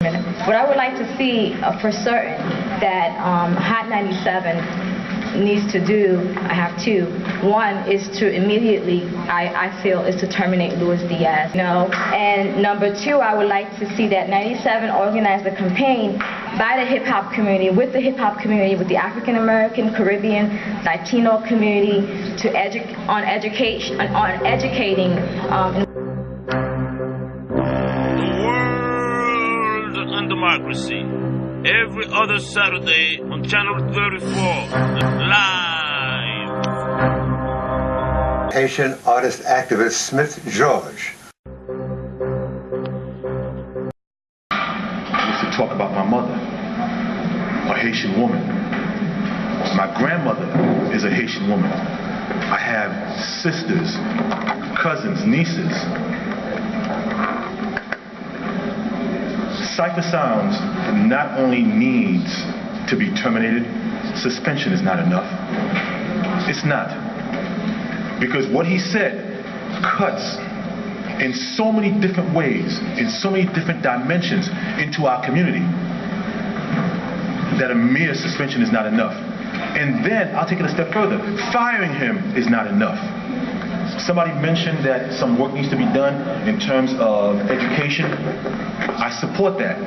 What I would like to see for certain that Hot 97 needs to do, I have two. One is to immediately, I feel, is to terminate Luis Diaz. And number two, I would like to see that 97 organize a campaign by the hip-hop community, with the hip-hop community, with the African-American, Caribbean, Latino community, to educating Democracy every other Saturday on Channel 34 live. Haitian artist activist Smith George. I used to talk about my mother, a Haitian woman. My grandmother is a Haitian woman. I have sisters, cousins, nieces. Cipha Sounds not only needs to be terminated, suspension is not enough. It's not. Because what he said cuts in so many different ways, in so many different dimensions into our community, that a mere suspension is not enough. And then, I'll take it a step further, firing him is not enough. Somebody mentioned that some work needs to be done in terms of education. I support that.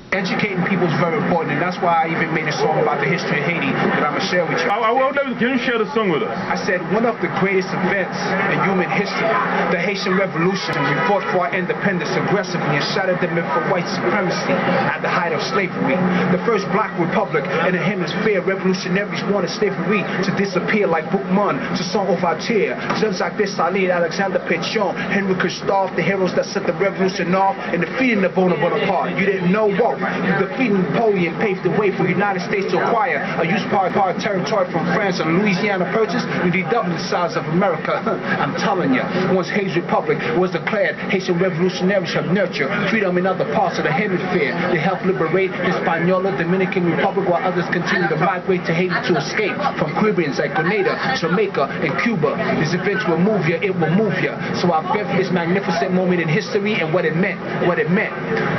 Educating people is very important, and that's why I even made a song about the history of Haiti that I'm going to share with you. Can you share the song with us? I said, one of the greatest events in human history, the Haitian Revolution. We fought for our independence aggressively and shattered the myth of white supremacy at the height of slavery. The first black republic in the hemisphere, revolutionaries wanted slavery to disappear like Boukman, Toussaint Louverture, Jean-Jacques Dessalines, Alexander Pétion, Henry Christophe, the heroes that set the revolution off and defeated Napoleon Bonaparte. You didn't know what? Defeating Napoleon paved the way for the United States to acquire a used-part territory from France and Louisiana Purchase. We redoubled the size of America. I'm telling you, once Haiti's Republic was declared, Haitian revolutionaries have nurtured freedom in other parts of the hemisphere. They helped liberate Hispaniola, Dominican Republic, while others continue to migrate to Haiti to escape from Caribbeans like Grenada, Jamaica, and Cuba. These events will move you, it will move you. So I bear for this magnificent moment in history and what it meant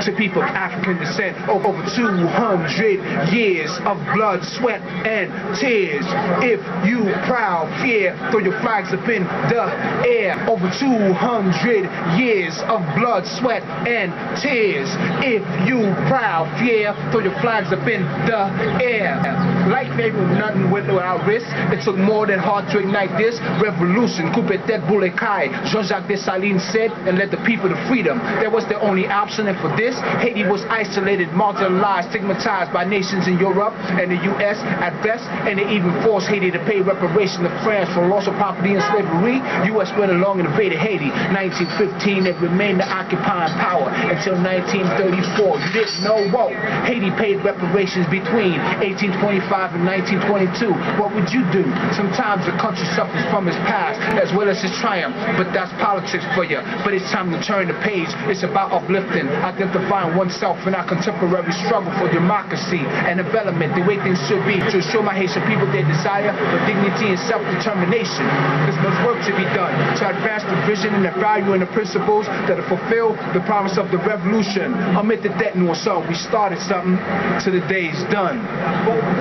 to people of African descent. Over 200 years of blood, sweat, and tears. If you proud, fear, throw your flags up in the air. Over 200 years of blood, sweat, and tears. If you proud, fear, throw your flags up in the air. Like maybe nothing without risk. It took more than hard to ignite this revolution. Coupe tête boule caille, Jean-Jacques Dessalines said, and led the people to freedom. That was the only option, and for this, Haiti was isolated, marginalized, stigmatized by nations in Europe and the U.S. at best, and they even forced Haiti to pay reparation to France for loss of property and slavery. U.S. went along and invaded Haiti. 1915, it remained the occupying power until 1934. You didn't know what? Haiti paid reparations between 1825 and 1922. What would you do? Sometimes the country suffers from its past as well as its triumph, but that's politics for you. But it's time to turn the page. It's about uplifting, identifying oneself in our contemporary struggle for democracy and development, the way things should be, to show my Haitian people their desire for dignity and self-determination. There's much work to be done to advance the vision and the value and the principles that will fulfill the promise of the revolution. Amid the debt new song, we started something till the day's done.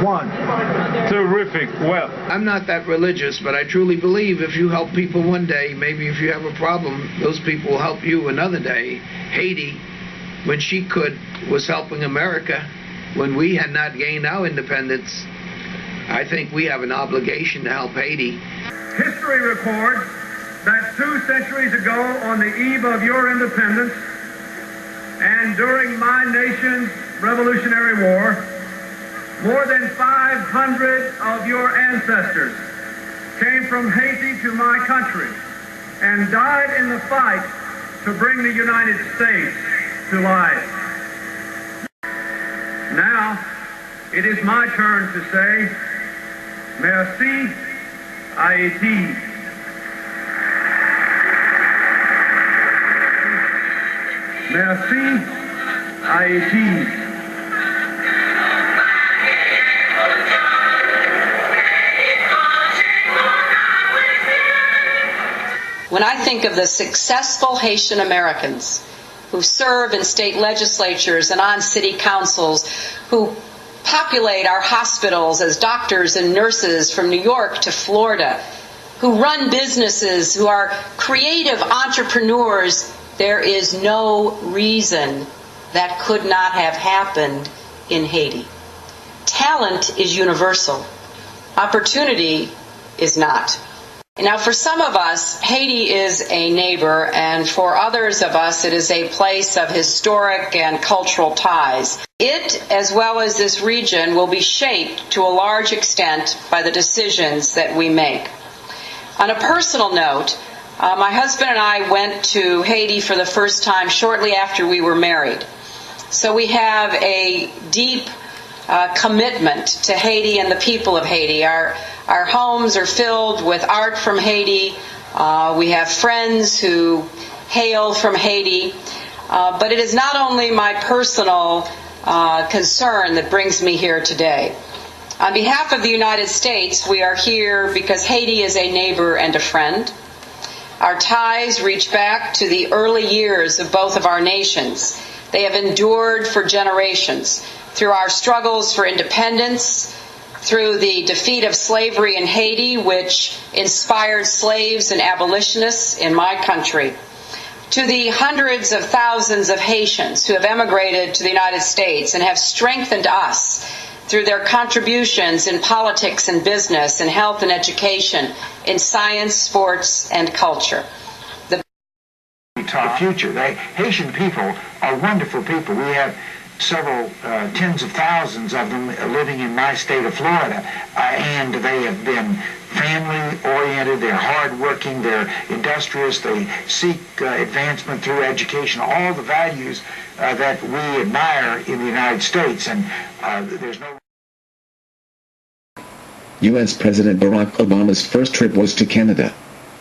One. Terrific. Well, I'm not that religious, but I truly believe if you help people one day, maybe if you have a problem, those people will help you another day. Haiti, when she could, was helping America when we had not gained our independence. I think we have an obligation to help Haiti. History records that 2 centuries ago, on the eve of your independence, and during my nation's Revolutionary War, more than 500 of your ancestors came from Haiti to my country and died in the fight to bring the United States to life. Now, it is my turn to say, merci, Haiti. Merci, Haiti. When I think of the successful Haitian Americans who serve in state legislatures and on city councils, who populate our hospitals as doctors and nurses from New York to Florida, who run businesses, who are creative entrepreneurs, there is no reason that could not have happened in Haiti. Talent is universal. Opportunity is not. Now, for some of us, Haiti is a neighbor, and for others of us, it is a place of historic and cultural ties. It, as well as this region, will be shaped to a large extent by the decisions that we make. On a personal note, my husband and I went to Haiti for the first time shortly after we were married. So we have a deep commitment to Haiti and the people of Haiti. Our homes are filled with art from Haiti. We have friends who hail from Haiti. But it is not only my personal concern that brings me here today. On behalf of the United States, we are here because Haiti is a neighbor and a friend. Our ties reach back to the early years of both of our nations. They have endured for generations through our struggles for independence, through the defeat of slavery in Haiti, which inspired slaves and abolitionists in my country, to the hundreds of thousands of Haitians who have emigrated to the United States and have strengthened us through their contributions in politics and business, in health and education, in science, sports, and culture. The future. The Haitian people are wonderful people. We have several tens of thousands of them living in my state of Florida, and they have been family-oriented, they're hard-working, they're industrious, they seek advancement through education, all the values that we admire in the United States, and there's no... U.S. President Barack Obama's first trip was to Canada.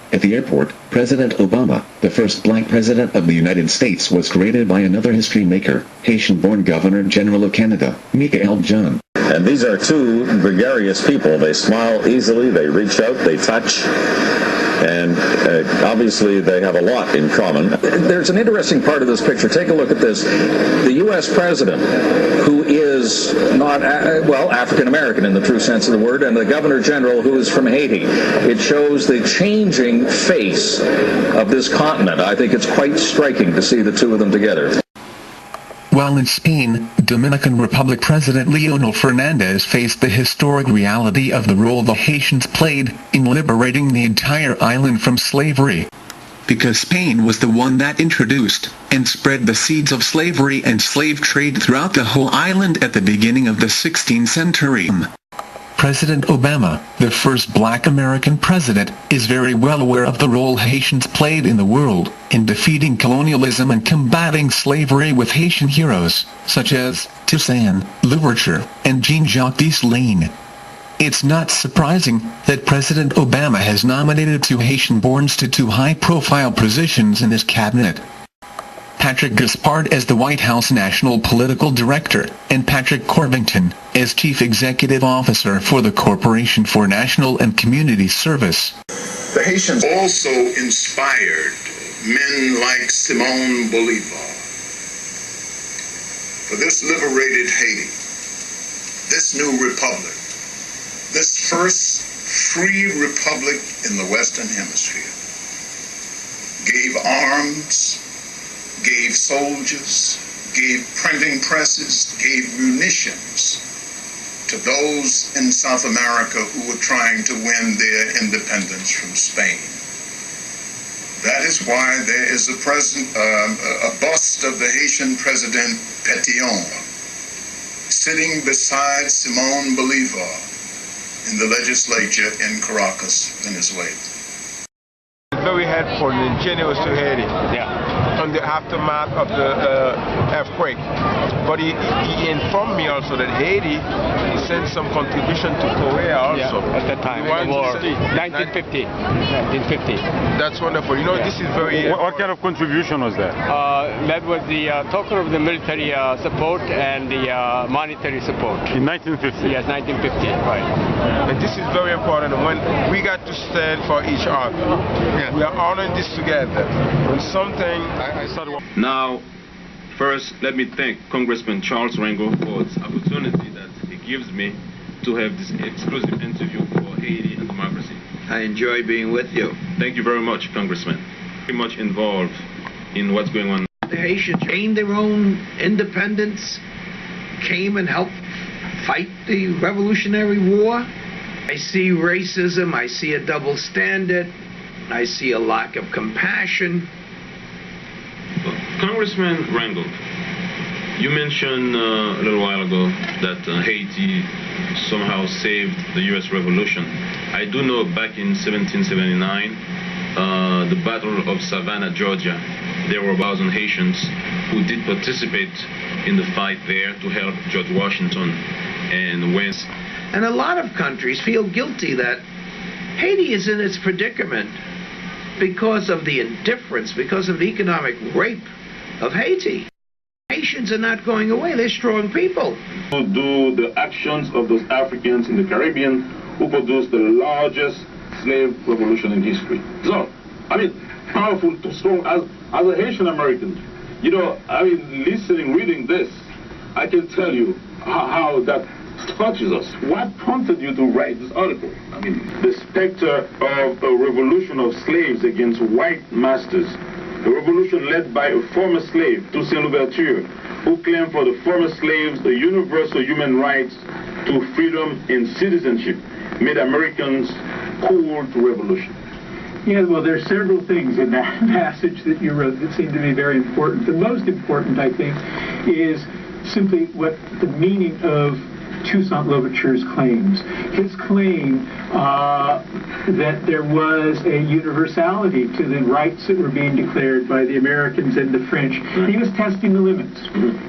At the airport, President Obama, the first black president of the United States, was greeted by another history maker, Haitian-born Governor-General of Canada, Michael John. And these are two gregarious people. They smile easily, they reach out, they touch, and obviously they have a lot in common. There's an interesting part of this picture. Take a look at this. The U.S. president, who is not, African-American in the true sense of the word, and the Governor General, who is from Haiti. It shows the changing face of this continent. I think it's quite striking to see the two of them together. While in Spain, Dominican Republic President Leonel Fernandez faced the historic reality of the role the Haitians played in liberating the entire island from slavery. Because Spain was the one that introduced and spread the seeds of slavery and slave trade throughout the whole island at the beginning of the 16th century. President Obama, the first black American president, is very well aware of the role Haitians played in the world, in defeating colonialism and combating slavery with Haitian heroes, such as Toussaint Louverture and Jean-Jacques Dessalines. It's not surprising that President Obama has nominated two Haitian-borns to two high-profile positions in his cabinet. Patrick Gaspard as the White House National Political Director, and Patrick Corvington as Chief Executive Officer for the Corporation for National and Community Service. The Haitians also inspired men like Simon Bolivar. For this liberated Haiti, this new republic, this first free republic in the Western Hemisphere, gave arms, gave soldiers, gave printing presses, gave munitions to those in South America who were trying to win their independence from Spain. That is why there is a bust of the Haitian President Pétion sitting beside Simon Bolivar in the legislature in Caracas, Venezuela. Very helpful and generous to Haiti. On the aftermath of the earthquake. But he informed me also that Haiti sent some contribution to Korea also. Yeah, at that time, in the war. 1950. That's wonderful. You know, this is very... What kind of contribution was that? That was the token of the military support and the monetary support. In 1950? Yes, 1950, right. And this is very important. When we got to stand for each other, we are honoring this together. When something... Now, First, let me thank Congressman Charles Rangel for this opportunity that he gives me to have this exclusive interview for Haiti and democracy. I enjoy being with you. Thank you very much, Congressman. Very much involved in what's going on. The Haitians gained their own independence, came and helped fight the Revolutionary War. I see racism, I see a double standard, I see a lack of compassion. Congressman Rangel, you mentioned a little while ago that Haiti somehow saved the U.S. Revolution. I do know back in 1779, the Battle of Savannah, Georgia, there were 1,000 Haitians who did participate in the fight there to help George Washington and went. And a lot of countries feel guilty that Haiti is in its predicament because of the indifference, because of the economic rape of Haiti. Haitians are not going away. They're strong people. Who do the actions of those Africans in the Caribbean who produced the largest slave revolution in history. So, I mean, powerful, strong, as a Haitian American, you know, I mean, listening, reading this, I can tell you how that touches us. What prompted you to write this article? I mean, the specter of a revolution of slaves against white masters, a revolution led by a former slave, Toussaint Louverture, who claimed for the former slaves the universal human rights to freedom and citizenship, made Americans cool to revolution. Yeah, well, there are several things in that passage that you wrote that seem to be very important. The most important, I think, is simply what the meaning of Toussaint Louverture's claims. His claim that there was a universality to the rights that were being declared by the Americans and the French. He was testing the limits.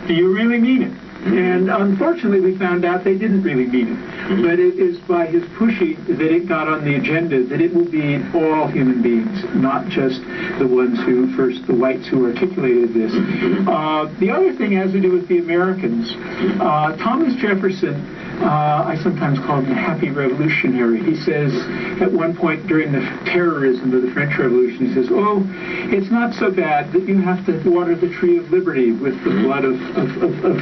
Do you really mean it? And unfortunately, we found out they didn't really mean it. But it is by his pushing that it got on the agenda that it will be all human beings, not just the ones who, first the whites who articulated this. The other thing has to do with the Americans. Thomas Jefferson, I sometimes call him the happy revolutionary. He says at one point during the terrorism of the French Revolution, he says, oh, it's not so bad that you have to water the tree of liberty with the blood of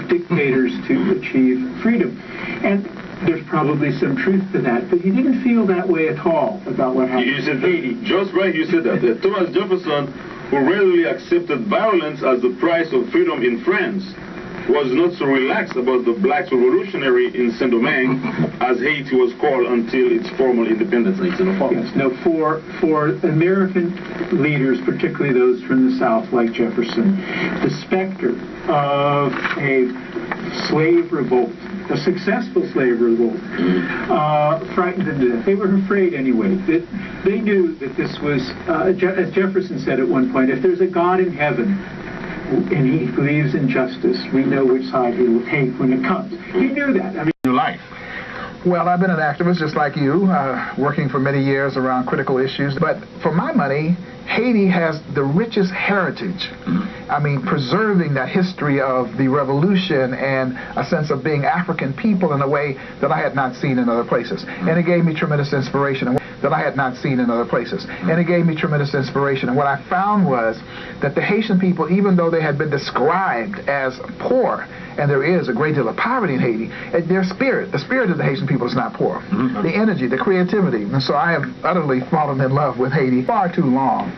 dictators to achieve freedom. And there's probably some truth to that, but he didn't feel that way at all about what happened in Haiti. Just right, you said that. Thomas Jefferson, who readily accepted violence as the price of freedom in France, was not so relaxed about the blacks revolutionary in Saint-Domingue, as Haiti was called until its formal independence in 1904. Yes, no, for American leaders, particularly those from the South, like Jefferson, the specter of a slave revolt, a successful slave revolt, frightened them to death. They were afraid anyway. They knew that this was, as Jefferson said at one point, if there's a God in heaven, and he believes in justice, we know which side he will take when it comes. He knew that. I mean, your life. Well, I've been an activist just like you, working for many years around critical issues. But for my money, Haiti has the richest heritage. I mean, preserving that history of the revolution and a sense of being African people in a way that I had not seen in other places. And it gave me tremendous inspiration that I had not seen in other places. And it gave me tremendous inspiration. And what I found was that the Haitian people, even though they had been described as poor, and there is a great deal of poverty in Haiti, their spirit, the spirit of the Haitian people is not poor. The energy, the creativity. And so I have utterly fallen in love with Haiti. Far too long,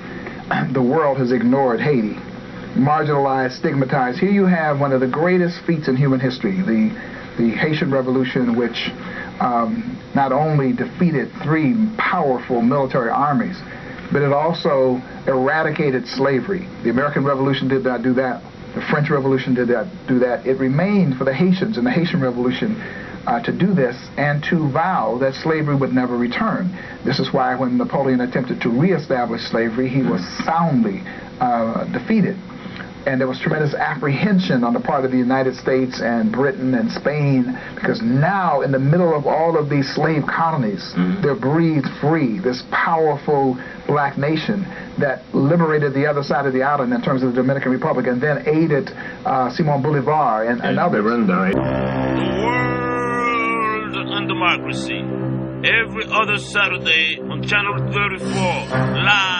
the world has ignored Haiti, marginalized, stigmatized. Here you have one of the greatest feats in human history, the Haitian Revolution, which not only defeated 3 powerful military armies, but it also eradicated slavery. The American Revolution did not do that. The French Revolution did not do that. It remained for the Haitians in the Haitian Revolution to do this and to vow that slavery would never return. This is why when Napoleon attempted to reestablish slavery, he was soundly defeated. And there was tremendous apprehension on the part of the United States and Britain and Spain, because now in the middle of all of these slave colonies, there breathed free this powerful black nation that liberated the other side of the island in terms of the Dominican Republic, and then aided Simon Bolivar and others. The World and Democracy, every other Saturday on Channel 34, live.